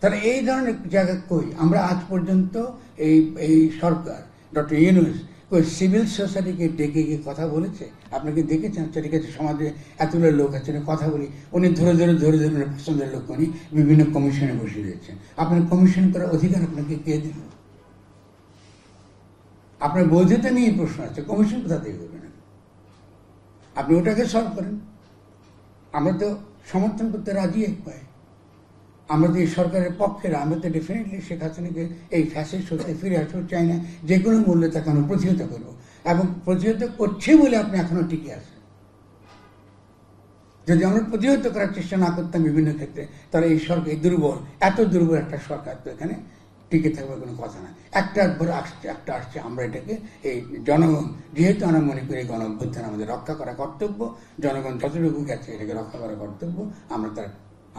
তাহলে এই ধরনের জায়গা কই আমরা আজ পর্যন্ত এই সরকার ডক্টর ইউনূস ওই সিভিল সোসাইটিকে ডেকে গিয়ে কথা বলেছে? আপনাকে দেখেছেন চারিকাছে সমাজে এতগুলো লোক আছে কথা বলি, উনি ধরে পছন্দের লোক উনি বিভিন্ন কমিশনে বসিয়ে দিয়েছেন। আপনার কমিশন করার অধিকার আপনাকে কে দিল? আপনার বৈধতা নিয়ে প্রশ্ন আছে, কমিশন কোথা থেকে করবেন? আপনি ওটাকে সলভ করেন। আমরা তো সমর্থন করতে রাজি এক পাই, আমরা তো এই সরকারের পক্ষের, আমরা তো ডেফিনেটলি শেখ হাসিনাকে এই ফ্যাসিস্ট হতে ফিরে আসতে চাই না, যে কোনো মূল্যে তাকে আমরা প্রতিহত করবো, এবং প্রতিহত করছে বলে আপনি এখনো টিকে আছেন। যদি আমরা প্রতিহত করার চেষ্টা না করতাম বিভিন্ন ক্ষেত্রে, তাহলে এই সরকার দুর্বল, এত দুর্বল একটা সরকার তো এখানে টিকে থাকবার কোনো কথা না। একটার পর একটা আসছে, আমরা এটাকে এই জনগণ, যেহেতু আমরা মনে করি গণ অভ্যুত্থান আমাদের রক্ষা করা কর্তব্য, জনগণ যতটুকু গেছে এটাকে রক্ষা করা কর্তব্য,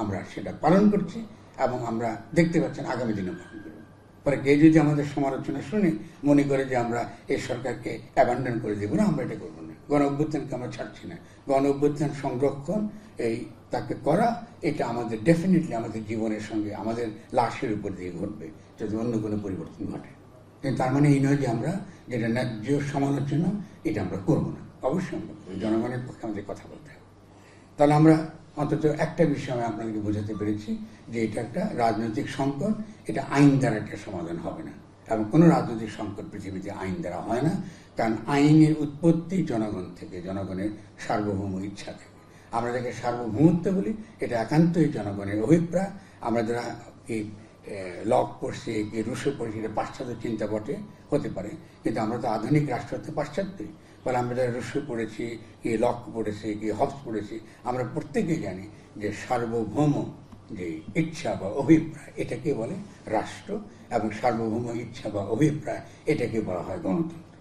আমরা সেটা পালন করছি, এবং আমরা দেখতে পাচ্ছেন আগামী দিনে পালন করব। পরে কেউ যদি আমাদের সমালোচনা শুনে মনে করে যে আমরা এই সরকারকে অ্যাবান্ডন করে দেবো না, আমরা এটা করবো না। গণ অভ্যুত্থানকে আমরা ছাড়ছি না। গণ অভ্যুত্থান সংরক্ষণ তাকে করা, এটা আমাদের ডেফিনেটলি আমাদের জীবনের সঙ্গে আমাদের লাশের উপর দিয়ে ঘটবে যদি অন্য কোনো পরিবর্তন ঘটে। কিন্তু তার মানে এই নয় যে আমরা যেটা ন্যায্য সমালোচনা এটা আমরা করবো না। অবশ্যই আমরা জনগণের পক্ষে আমাদের কথা বলতে হবে। তাহলে আমরা অন্তত একটা বিষয় আমি আপনাদেরকে বোঝাতে পেরেছি যে এটা একটা রাজনৈতিক সংকট, এটা আইন দ্বারা একটা সমাধান হবে না, এবং কোনো রাজনৈতিক সংকট পৃথিবীতে আইন দ্বারা হয় না। কারণ আইনের উৎপত্তি জনগণ থেকে, জনগণের সার্বভৌম ইচ্ছা থেকে। আমরা যাকে সার্বভৌমত্ব বলি, এটা একান্তই জনগণের অভিপ্রায়। আমরা যারা এই লক পড়ছি, কি রুশো পড়ছি, এটা পাশ্চাত্য চিন্তা বটে, হতে পারে, কিন্তু আমরা তো আধুনিক রাষ্ট্র হতে পাশ্চাত্যই। বলে আমরা যারা রুশো পড়েছি, কি লক পড়েছি, কি হবস পড়েছি, আমরা প্রত্যেকেই জানি যে সার্বভৌম যে ইচ্ছা বা অভিপ্রায় এটাকে বলে রাষ্ট্র, এবং সার্বভৌম ইচ্ছা বা অভিপ্রায় এটাকে বলা হয় গণতন্ত্র।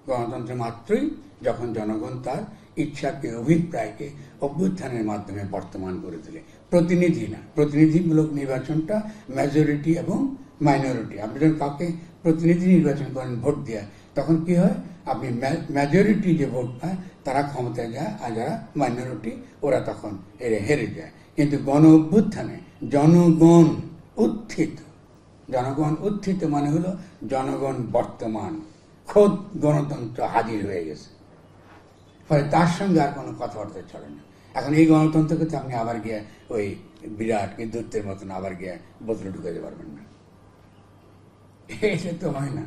গণতন্ত্র মাত্রই যখন জনগণ তার ইচ্ছাকে, অভিপ্রায়কে অভ্যুত্থানের মাধ্যমে বর্তমান করে তোলে। প্রতিনিধি না, প্রতিনিধিমূলক নির্বাচনটা মেজরিটি এবং মাইনরিটি। আপনি যখন কাউকে প্রতিনিধি নির্বাচন করেন ভোট দেওয়া, তখন কি হয়, আপনি মেজরিটি যে ভোট পায় তারা ক্ষমতায় যায়, আর যারা মাইনরিটি ওরা তখন হেরে যায়। কিন্তু গণ অভ্যুত্থানে জনগণ উত্থিত, জনগণ উত্থিত মানে হলো জনগণ বর্তমান, খোদ গণতন্ত্র হাজির হয়ে গেছে, ফলে তার সঙ্গে আর কোনো কথাবার্তা চলে না। এখন এই গণতন্ত্রকে তো আপনি আবার গিয়ে ওই বিরাট বিদ্যুতের মতন আবার গিয়ে বোতলে ঢুকাতে পারবেন না, এটা তো হয় না।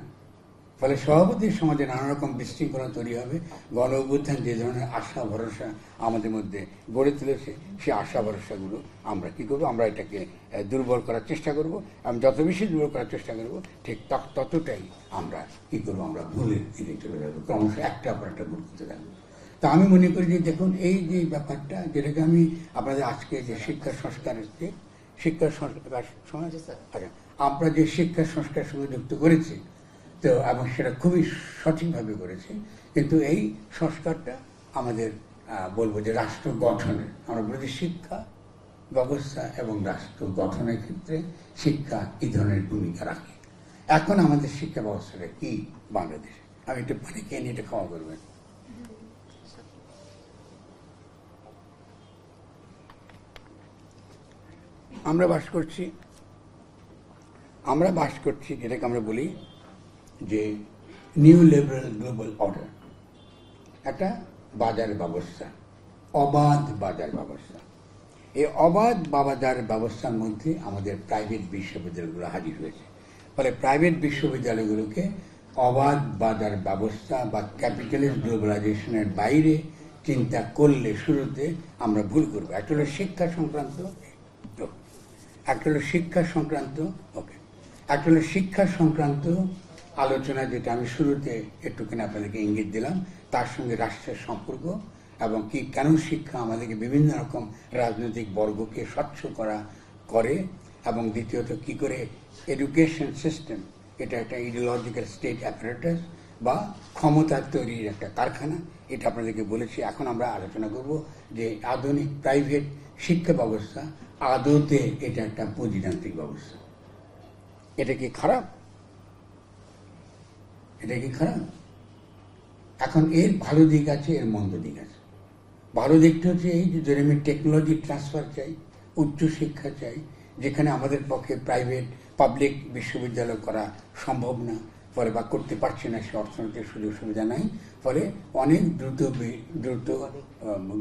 ফলে সভাপতি সমাজে নানা রকম বিশৃঙ্খলা তৈরি হবে। গণ অভ্যুত্থান যে ধরনের আশা ভরসা আমাদের মধ্যে গড়ে তুলেছে, সেই আশা ভরসাগুলো আমরা কি করবো, আমরা এটাকে দুর্বল করার চেষ্টা করব, এবং যত বেশি দুর্বল করার চেষ্টা করব, ঠিক ততটাই আমরা কি করবো, আমরা ভুলের দিকে চলে যাবো, ক্রমশ একটা পর একটা ভুল করতে থাকবো। তা আমি মনে করি যে দেখুন, এই যে ব্যাপারটা, যেটাকে আমি আপনাদের আজকে যে শিক্ষা সংস্কারের যে শিক্ষা সংস্কার সময় আছে স্যার, আচ্ছা, আমরা যে শিক্ষা সংস্কারের সঙ্গে যুক্ত করেছি, তো এবং সেটা খুবই সঠিকভাবে করেছি। কিন্তু এই সংস্কারটা আমাদের বলবো যে রাষ্ট্র গঠনের, আমরা বলি শিক্ষা ব্যবস্থা এবং রাষ্ট্র গঠনের ক্ষেত্রে শিক্ষা এই ধরনের ভূমিকা রাখে। এখন আমাদের শিক্ষা ব্যবস্থাটা কি বাংলাদেশে? আমি একটু পানি খেয়ে নিয়ে এটা খাওয়া করবেন। আমরা বাস করছি যেটাকে আমরা বলি যে নিউ লিবারাল গ্লোবাল অর্ডার, একটা বাজার ব্যবস্থা, অবাধ বাজার ব্যবস্থা। এই অবাধ বাজার ব্যবস্থার মধ্যে আমাদের প্রাইভেট বিশ্ববিদ্যালয়গুলো হাজির হয়েছে। ফলে প্রাইভেট বিশ্ববিদ্যালয়গুলোকে অবাধ বাজার ব্যবস্থা বা ক্যাপিটালিস্ট গ্লোবালাইজেশনের বাইরে চিন্তা করলে শুরুতে আমরা ভুল করবো। একটা হলো শিক্ষা সংক্রান্ত, একটা হলো শিক্ষা সংক্রান্ত আলোচনা, যেটা আমি শুরুতে একটুখানি আপনাদেরকে ইঙ্গিত দিলাম, তার সঙ্গে রাষ্ট্রের সম্পর্ক, এবং কি কেন শিক্ষা আমাদেরকে বিভিন্ন রকম রাজনৈতিক বর্গকে স্বচ্ছ করে, এবং দ্বিতীয়ত কি করে এডুকেশন সিস্টেম এটা একটা ইডিওলজিক্যাল স্টেট অ্যাপারেটাস বা ক্ষমতা তৈরির একটা কারখানা, এটা আপনাদেরকে বলেছি। এখন আমরা আলোচনা করব যে আধুনিক প্রাইভেট শিক্ষা ব্যবস্থা আদতে এটা একটা পুঁজিতান্ত্রিক ব্যবস্থা। এটা কি খারাপ? এখন এর ভালো দিক আছে, এর মন্দ দিক আছে। ভালো দিকটা হচ্ছে এই যে আমি টেকনোলজি ট্রান্সফার চাই, উচ্চশিক্ষা চাই, যেখানে আমাদের পক্ষে প্রাইভেট পাবলিক বিশ্ববিদ্যালয় করা সম্ভব না, ফলে বা করতে পারছি না, সে অর্থনৈতিক সুযোগ সুবিধা নাই, ফলে অনেক দ্রুত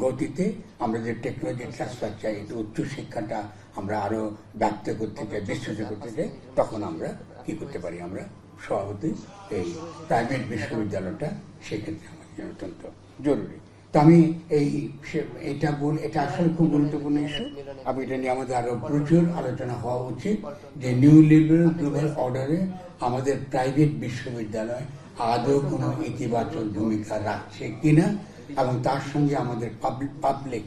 গতিতে আমরা যে টেকনোলজি ট্রান্সফার চাই, উচ্চ শিক্ষাটা আমরা আরো ব্যক্ত করতে চাই, বিস্তৃত করতে চাই, তখন আমরা কি করতে পারি, আমরা স্বভাবতই এই প্রাইভেট বিশ্ববিদ্যালয়টা সেক্ষেত্রে আমাদের জন্য অত্যন্ত জরুরি। তো আমি এটা আসলে খুব গুরুত্বপূর্ণ ইস্যু। আমি এটা নিয়ে আমাদের আরো প্রচুর আলোচনা হওয়া উচিত যে নিউ লিবারেল গ্লোবাল অর্ডারে আমাদের প্রাইভেট বিশ্ববিদ্যালয় আদৌ কোনো ইতিবাচক ভূমিকা রাখছে কিনা, এবং তার সঙ্গে আমাদের পাবলিক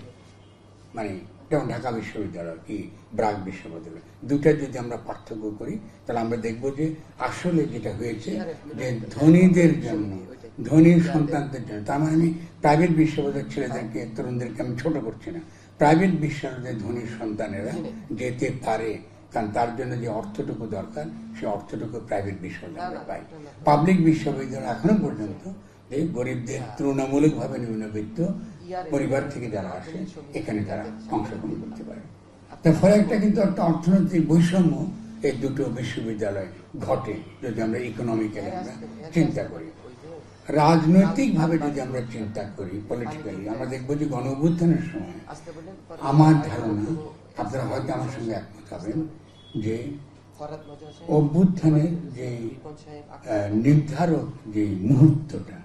মানে যেমন ঢাকা বিশ্ববিদ্যালয় কি ব্রাক বিশ্ববিদ্যালয়, দুটা যদি আমরা পার্থক্য করি, তাহলে আমরা দেখব যে আসলে যেটা হয়েছে যে ধনীদের জন্য, ধনী সন্তানদের জন্য, তার মানে আমি প্রাইভেট বিশ্ববিদ্যালয়ের ছেলেদেরকে তরুণদেরকে আমি ছোট করছি না, প্রাইভেট বিশ্ববিদ্যালয়ের ধনী সন্তানেরা যেতে পারে, কারণ তার জন্য যে অর্থটুকু দরকার সে অর্থটুকু প্রাইভেট বিশ্ববিদ্যালয় পায়। পাবলিক বিশ্ববিদ্যালয় এখনো পর্যন্ত যে গরিবদের তুলনামূলকভাবে নিম্নবিত্ত পরিবার থেকে যারা আসে এখানে তারা অংশগ্রহণ করতে পারে। তার ফলে একটা কিন্তু একটা অর্থনৈতিক বৈষম্য এই দুটো বিশ্ববিদ্যালয় ঘটে যদি আমরা ইকোনমিক্যালি আমরা চিন্তা করি। রাজনৈতিক ভাবে যদি আমরা চিন্তা করি, পলিটিক্যালি, আমরা দেখবো যে গণ অভ্যুত্থানের সময় আমার ধারণা, আপনারা হয়তো আমার সঙ্গে একমত হবেন, যে অভ্যুত্থানের যে নির্ধারক যে মুহূর্তটা,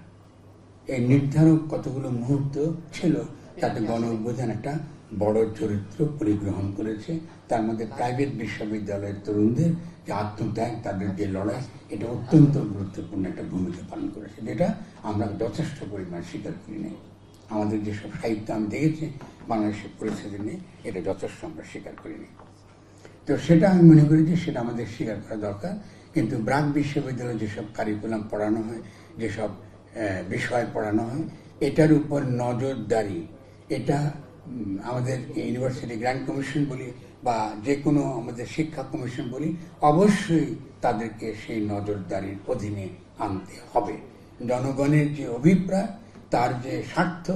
এই নির্ধারক কতগুলো মুহূর্ত ছিল, তাতে গণ অভ্যুত্থান একটা বড় চরিত্র পরিগ্রহণ করেছে। তার মধ্যে প্রাইভেট বিশ্ববিদ্যালয়ের তরুণদের যে আত্মত্যাগ, তাদের যে লড়াই, এটা অত্যন্ত গুরুত্বপূর্ণ একটা ভূমিকা পালন করেছে, যেটা আমরা যথেষ্ট পরিমাণ স্বীকার করি নাই। আমাদের যেসব সাহিত্য আমি দেখেছি বাংলাদেশের পরিস্থিতি নিয়ে, এটা যথেষ্ট আমরা স্বীকার করিনি। তো সেটা আমি মনে করি যে সেটা আমাদের স্বীকার করা দরকার। কিন্তু ব্রাক বিশ্ববিদ্যালয়ে যেসব কারিকুলাম পড়ানো হয়, যেসব বিষয় পড়ানো হয়, এটার উপর নজরদারি, এটা আমাদের ইউনিভার্সিটি গ্র্যান্ট কমিশন বলি বা যে কোনো আমাদের শিক্ষা কমিশন বলি, অবশ্যই তাদেরকে সেই নজরদারির অধীনে আনতে হবে। জনগণের যে অভিপ্রায়, তার যে স্বার্থ,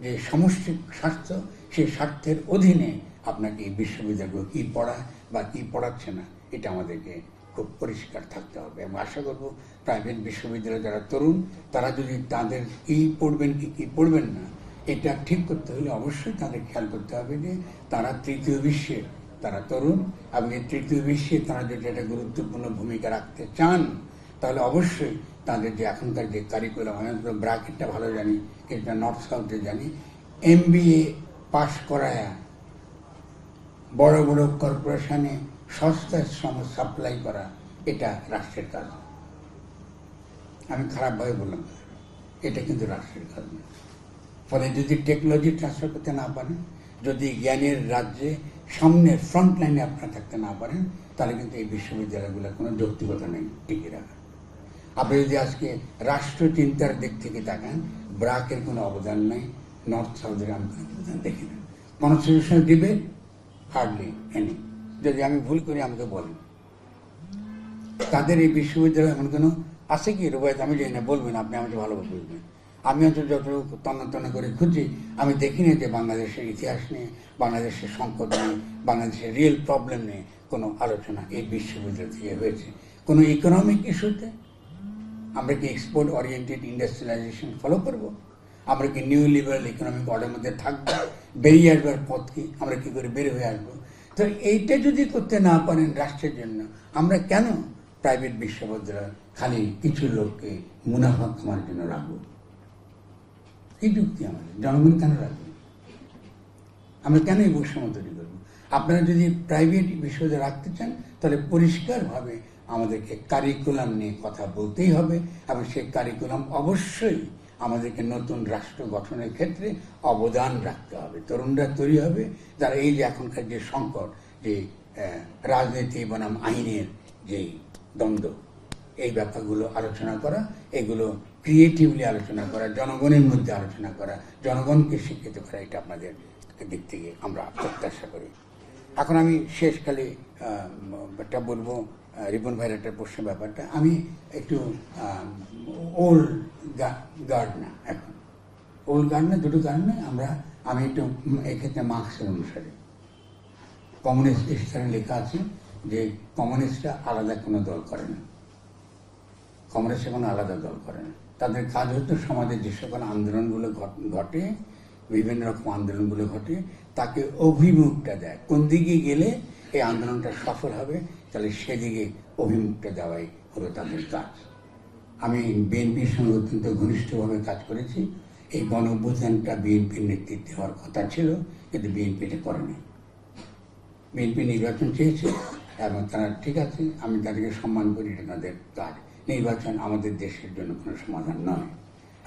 যে সমষ্টিক স্বার্থ, সেই স্বার্থের অধীনে আপনাকে এই বিশ্ববিদ্যালয়গুলো কি পড়ায় বা কি পড়াচ্ছে না, এটা আমাদেরকে খুব পরিষ্কার থাকতে হবে। এবং আশা করব প্রাইভেট বিশ্ববিদ্যালয়ে যারা তরুণ, তারা যদি তাদের কি পড়বেন কি পড়বেন না এটা ঠিক করতে হলে অবশ্যই তাদের খেয়াল করতে হবে যে তারা তৃতীয় বিশ্বের তারা তরুণ, এবং এই তৃতীয় বিশ্বে তারা যদি একটা গুরুত্বপূর্ণ ভূমিকা রাখতে চান, তাহলে অবশ্যই তাদের যে এখনকার যে কারিকুলাম, আমি ব্রাকেটটা ভালো জানি, এটা নর্থ সাউথে জানি, MBA পাশ করায় বড় বড় কর্পোরেশনে সস্তায় শ্রম সাপ্লাই করা, এটা রাষ্ট্রের কাজ। আমি খারাপভাবে বললাম, এটা কিন্তু রাষ্ট্রের কাজ না। ফলে যদি টেকনোলজি ট্রান্সফার করতে না পারেন, যদি জ্ঞানের রাজ্যে সামনের ফ্রন্ট লাইনে আপনারা থাকতে না পারেন, তাহলে কিন্তু এই বিশ্ববিদ্যালয়গুলোর কোনো যৌক্তিকতা নেই টিকে রাখা। আপনি যদি আজকে রাষ্ট্র চিন্তার দিক থেকে তাকান, ব্রাকের কোনো অবদান নাই, নর্থ সাউথের আমি কোনো অবদান দেখি না। কনস্টিটিউশন দিবে হার্ডলি এনি, যদি আমি ভুল করি আমাকে বলেন। তাদের এই বিশ্ববিদ্যালয় এমন কোনো আছে কি রুবায়ত, আমি জানি না, বলবেন আপনি, আমাকে ভালোভাবে বলবেন। আমি হয়তো যতটুকু তন্ন করে খুঁজি, আমি দেখি না যে বাংলাদেশের ইতিহাস নিয়ে, বাংলাদেশের সংকট নিয়ে, বাংলাদেশের রিয়েল প্রবলেম নিয়ে কোনো আলোচনা এই বিশ্ববিদ্যালয় থেকে হয়েছে। কোনো ইকোনমিক ইস্যুতে আমরা কি এক্সপোর্ট ওরিয়েন্টেড ইন্ডাস্ট্রিয়ালাইজেশন ফলো করব? আমরা কি নিউ লিবারেল ইকোনমিক অর্ডারের মধ্যে থাকবো? বেরিয়ে আসবার পথ কি, আমরা কি করে বের হয়ে আসবো? তো এইটা যদি করতে না পারেন রাষ্ট্রের জন্য, আমরা কেন প্রাইভেট বিশ্ববিদ্যালয় খালি কিছু লোককে মুনাফা কামার জন্য রাখবো? কি যুক্তি আমাদের? জনগণ কেন রাখবে? আমরা কেন এই বৈষম্য তৈরি করবো? আপনারা যদি প্রাইভেট বিশ্ববিদ্যালয় রাখতে চান, তাহলে পরিষ্কারভাবে আমাদেরকে কারিকুলাম নিয়ে কথা বলতেই হবে, এবং সেই কারিকুলাম অবশ্যই আমাদেরকে নতুন রাষ্ট্র গঠনের ক্ষেত্রে অবদান রাখতে হবে। তরুণরা তৈরি হবে যারা এই যে এখনকার যে সংকট, যে রাজনীতি বনাম আইনের যে দ্বন্দ্ব, এই ব্যাপারগুলো আলোচনা করা, এগুলো ক্রিয়েটিভলি আলোচনা করা, জনগণের মধ্যে আলোচনা করা, জনগণকে শিক্ষিত করা, এটা আপনাদের দিক থেকে আমরা প্রত্যাশা করি। এখন আমি শেষকালে একটা বলবো, রিপন ভাইয়ের একটা প্রশ্নের ব্যাপারটা, আমি একটু ওল্ড গার্ড না, এখন ওল্ড গার্ড না, দুটো গার্ড না, আমি একটু এক্ষেত্রে মার্ক্সের অনুসারে। কমিউনিস্ট ইশতেহারে লেখা আছে যে কমিউনিস্টরা আলাদা কোনো দল করে না, কংগ্রেসে কোনো আলাদা দল করে না। তাদের কাজ হতো সমাজের যে সকল আন্দোলনগুলো ঘটে, বিভিন্ন রকম আন্দোলনগুলো ঘটে, তাকে অভিমুখটা দেয়, কোন দিকে গেলে এই আন্দোলনটা সফল হবে, তাহলে সেদিকে অভিমুখটা দেওয়াই হলো তাদের কাজ। আমি বিএনপির সঙ্গে অত্যন্ত ঘনিষ্ঠভাবে কাজ করেছি। এই গণ অভ্যুত্থানটা বিএনপির নেতৃত্বে হওয়ার কথা ছিল, কিন্তু বিএনপি এটা করেনি। বিএনপি নির্বাচন চেয়েছে এবং তারা ঠিক আছে, আমি তাদেরকে সম্মান করি, এটা তাদের কাজ। নির্বাচন আমাদের দেশের জন্য কোনো সমাধান নয়।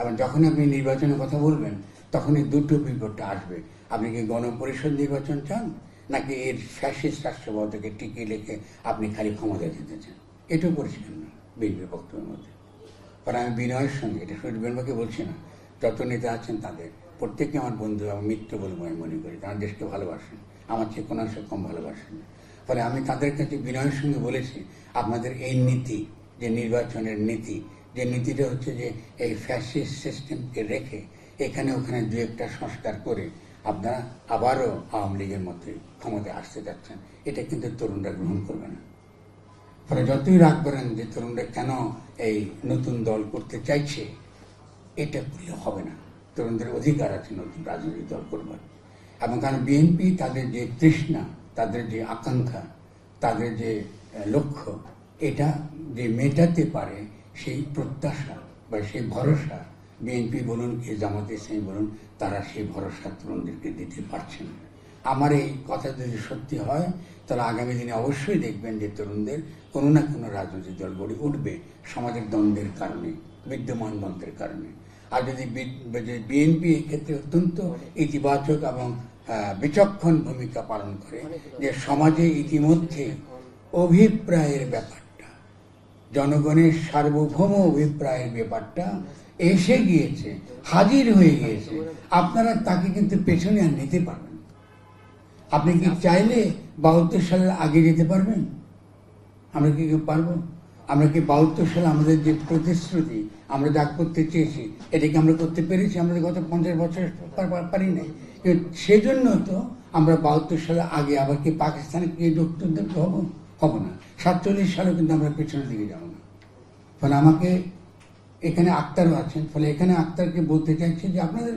এবং যখন আপনি নির্বাচনের কথা বলবেন, তখনই দুটো বিপদটা আসবে। আপনি কি গণপরিষদ নির্বাচন চান, নাকি এর ফ্যাসিস্ট রাষ্ট্রপতিকে টিকিয়ে রেখে আপনি খালি ক্ষমতা দিতে চান? এটাও পরিষ্কার না বিএনপির বক্তব্যের মধ্যে। কারণ আমি বিনয়ের সঙ্গে, এটা শহীদ বেনবাকে বলছি না, যত নেতা আছেন তাদের প্রত্যেককে আমার বন্ধু এবং মিত্র বলে আমি মনে করি। তারা দেশকে ভালোবাসেন, আমার চেয়ে কোনো অংশ কম ভালোবাসেন। ফলে আমি তাদের কাছে বিনয়ের সঙ্গে বলেছি, আপনাদের এই নীতি, যে নির্বাচনের নীতি, যে নীতিটা হচ্ছে যে এই ফ্যাসিস্ট সিস্টেমকে রেখে এখানে ওখানে দু একটা সংস্কার করে আপনারা আবারও আওয়ামী লীগের মধ্যে ক্ষমতায় আসতে যাচ্ছেন, এটা কিন্তু তরুণরা গ্রহণ করবে না। ফলে যতই রাগ করেন যে তরুণরা কেন এই নতুন দল করতে চাইছে, এটা করলে হবে না। তরুণদের অধিকার আছে নতুন রাজনৈতিক দল করবার। এবং কারণ বিএনপি তাদের যে তৃষ্ণা, তাদের যে আকাঙ্ক্ষা, তাদের যে লক্ষ্য, এটা যে মেটাতে পারে, সেই প্রত্যাশা বা সেই ভরসা বিএনপি বলুন কি জামাতে ইসলামী বলুন, তারা সেই ভরসা তরুণদেরকে দিতে পারছেন না। আমার এই কথা যদি সত্যি হয়, তাহলে আগামী দিনে অবশ্যই দেখবেন যে তরুণদের কোনো না কোনো রাজনৈতিক দল গড়ে উঠবে সমাজের দ্বন্দ্বের কারণে, বিদ্যমান দ্বন্দ্বের কারণে। আর যদি বিএনপি ক্ষেত্রে অত্যন্ত ইতিবাচক এবং বিচক্ষণ ভূমিকা পালন করে, যে সমাজে ইতিমধ্যে অভিপ্রায়ের ব্যাপারটা, জনগণের সার্বভৌম অভিপ্রায়ের ব্যাপারটা এসে গিয়েছে, হাজির হয়ে গিয়েছে, আপনারা তাকে কিন্তু পেছনে আর নিতে পারবেন। আপনি কি চাইলে 72 সালের আগে যেতে পারবেন? আমরা কি পারবো? আমরা কি 72 সালে আমাদের যে প্রতিশ্রুতি, আমরা যা করতে চেয়েছি, এটাকে আমরা করতে পেরেছি? আমরা গত 50 বছর পারি নাই। সেজন্য তো আমরা 72 সালে আগে আবার কি পাকিস্তানে কি যোগদান হব না। 47 সালে কিন্তু আমরা পেছনের দিকে যাবো না। ফলে আমাকে এখানে আক্তারও আছেন, ফলে এখানে আক্তারকে বলতে চাইছি যে আপনাদের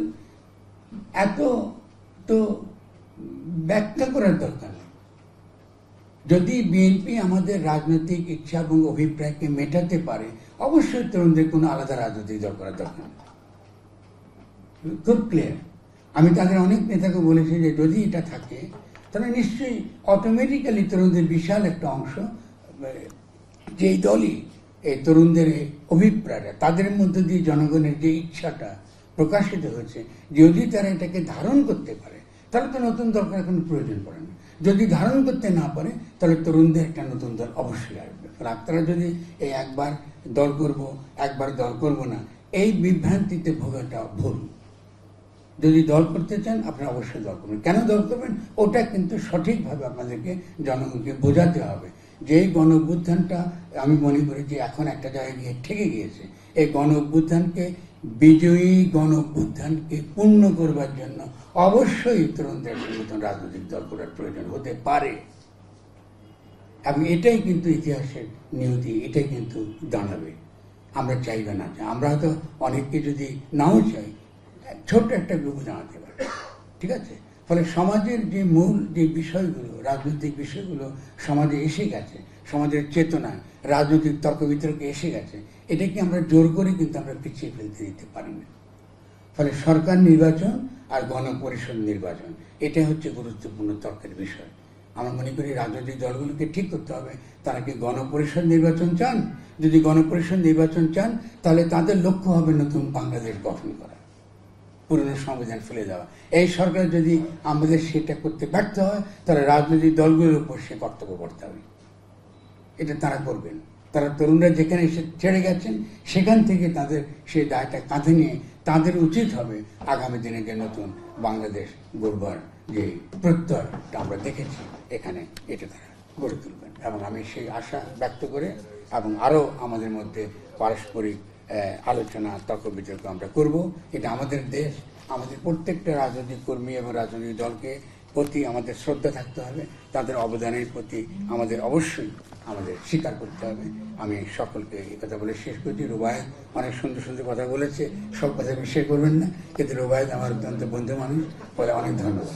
এত তো ব্যাখ্যা করার দরকার নেই। যদি বিএনপি আমাদের রাজনৈতিক ইচ্ছা এবং অভিপ্রায়কে মেটাতে পারে, অবশ্যই তরুণদের কোনো আলাদা রাজনৈতিক দল করার দরকার নেই। খুব ক্লিয়ার। আমি তাদের অনেক নেতাকে বলেছি যে যদি এটা থাকে, তাহলে নিশ্চয়ই অটোমেটিক্যালি তরুণদের বিশাল একটা অংশ, যেই দলই এই তরুণদের অভিপ্রায়টা, তাদের মধ্যে দিয়ে জনগণের যে ইচ্ছাটা প্রকাশিত হয়েছে, যদি তারা এটাকে ধারণ করতে পারে, তাহলে তো নতুন দল করার কোনো প্রয়োজন পড়ে না। যদি ধারণ করতে না পারে, তাহলে তরুণদের একটা নতুন দল অবশ্যই আসবে। আপনারা যদি এই একবার দল করব, একবার দল করব না, এই বিভ্রান্তিতে ভোগাটা ভুল। যদি দল করতে চান, আপনারা অবশ্যই দল করবেন। কেন দল করবেন, ওটা কিন্তু সঠিকভাবে আপনাদেরকে জনগণকে বোঝাতে হবে। যেই গণ অভ্যুত্থানটা আমি মনে করি যে এখন একটা জায়গায় গিয়ে ঠেকে গিয়েছে, এই গণ অভ্যুত্থানকে, বিজয়ী গণ অভ্যুত্থানকে পূর্ণ করবার জন্য অবশ্যই তরুণদের নতুন রাজনৈতিক দল করার প্রয়োজন হতে পারে। এবং এটাই কিন্তু ইতিহাসের নিয়তি, এটাই কিন্তু দাঁড়াবে। আমরা চাইবে না, আমরা হয়তো অনেককে যদি নাও চাই, ছোট্ট একটা গ্রুপ দাঁড়াতে পারে, ঠিক আছে। ফলে সমাজের যে মূল যে বিষয়গুলো, রাজনৈতিক বিষয়গুলো সমাজে এসে গেছে, সমাজের চেতনায় রাজনৈতিক তর্ক বিতর্কে এসে গেছে, এটাকে আমরা জোর করে কিন্তু আমরা পিছিয়ে ফেলতে দিতে পারি না। ফলে সরকার নির্বাচন আর গণপরিষদ নির্বাচন, এটা হচ্ছে গুরুত্বপূর্ণ তর্কের বিষয়। আমরা মনে করি রাজনৈতিক দলগুলোকে ঠিক করতে হবে, তারা কি গণপরিষদ নির্বাচন চান? যদি গণপরিষদ নির্বাচন চান, তাহলে তাদের লক্ষ্য হবে নতুন বাংলাদেশ গঠন করা, পুরনো সংবিধান ফেলে দেওয়া। এই সরকার যদি আমাদের সেটা করতে ব্যর্থ হয়, তাহলে রাজনৈতিক দলগুলোর উপর সে কর্তব্য করতে হবে। এটা তারা করবেন। তারা তরুণরা যেখানে এসে ছেড়ে গেছেন, সেখান থেকে তাদের সেই দায়টা কাঁধে নিয়ে তাদের উচিত হবে আগামী দিনে যে নতুন বাংলাদেশ গড়বার যে প্রত্যয়টা আমরা দেখেছি এখানে, এটা তারা গড়ে তুলবেন। এবং আমি সেই আশা ব্যক্ত করে, এবং আরও আমাদের মধ্যে পারস্পরিক আলোচনা, তর্ক বিতর্ক আমরা করব। এটা আমাদের দেশ, আমাদের প্রত্যেকটা রাজনৈতিক কর্মী এবং রাজনৈতিক দলকে প্রতি আমাদের শ্রদ্ধা থাকতে হবে, তাদের অবদানের প্রতি আমাদের অবশ্যই আমাদের স্বীকার করতে হবে। আমি সকলকে এই কথা বলে শেষ করছি। রুবায়েত অনেক সুন্দর সুন্দর কথা বলেছে, সব কথা বিশ্বাস করবেন না, কিন্তু রুবায়েত আমার অত্যন্ত বন্ধু মানুষ বলে। অনেক ধন্যবাদ।